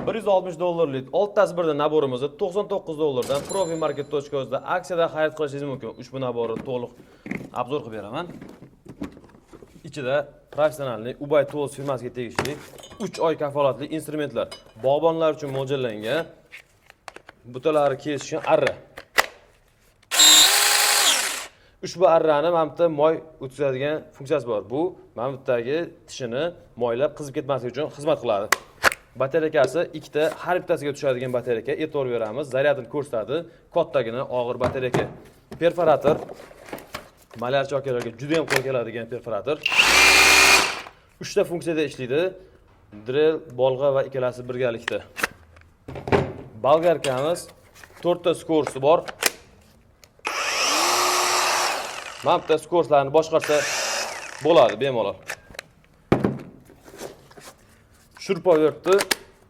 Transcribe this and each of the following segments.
$160 oltasi birdan naborimizni $99 profimarket.o'zda aksiyada xarid qilishingiz mumkin. Ushbu naborni to'liq obzor qilib beraman. Ichida professionallik Ubay Tools firmasiga tegishli 3 oy kafolatli instrumentlar, bog'bonlar uchun mo'ljallangan butalari kesish uchun arra. Ushbu arrani mana bu moy o'tkazadigan funksiyasi bor. Bu mana bu yerdagi tishini moylar qizib ketmasligi uchun xizmat qiladi. Batareykasi ikkita, har bittasiga tushadigan batareyka, e'tibor beramiz. Zaryadini ko'rsatadi. Kattagina og'ir batareyka. Perforator. Malyarchi akalarga juda ham qo'l keladigan perforator. 3 ta funksiyada ishlaydi. Drill, bolg'a va ikkalasi birgalikda. Bolgarkamiz 4 ta skorsi bor. Mana bu skorslarni boshqarsa bo'ladi bemalol. Shurpovertni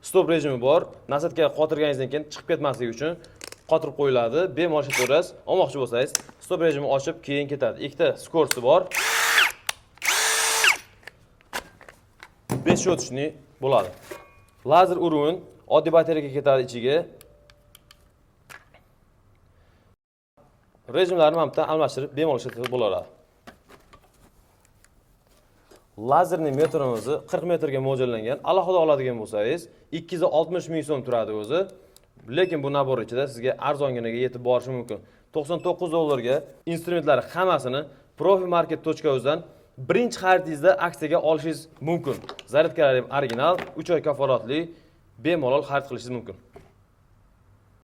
stop rejimi bor. Nasatga qotirganingizdan keyin chiqib ketmasligi uchun qotirib qo'yiladi. Bemalol ishlataverasiz. Olmoqchi bo'lsangiz, stop rejimini ochib keyin ketadi. Ikkita skorsi bor. 5 o'tishni bo'ladi. Lazer urun oddiy batareyka ketadi ichiga. Rejimlarni ham almashtirib bemalol ishlatib bo'ladi. Lazerning metrimizni 40 metrga mo'ljallangan. Alohida oladigan bo'lsangiz 260 ming so'm turadi o'zi. Lekin bu nabor ichida sizga arzonginaga yetib borishi mumkin. $99 ga instrumentlari hammasini profimarket.o'zdan birinchi xaridingizda aksiyaga olishingiz mumkin. Zaryadkalar ham original, 3 oy kafolatli, bemalol xarid qilishingiz mumkin.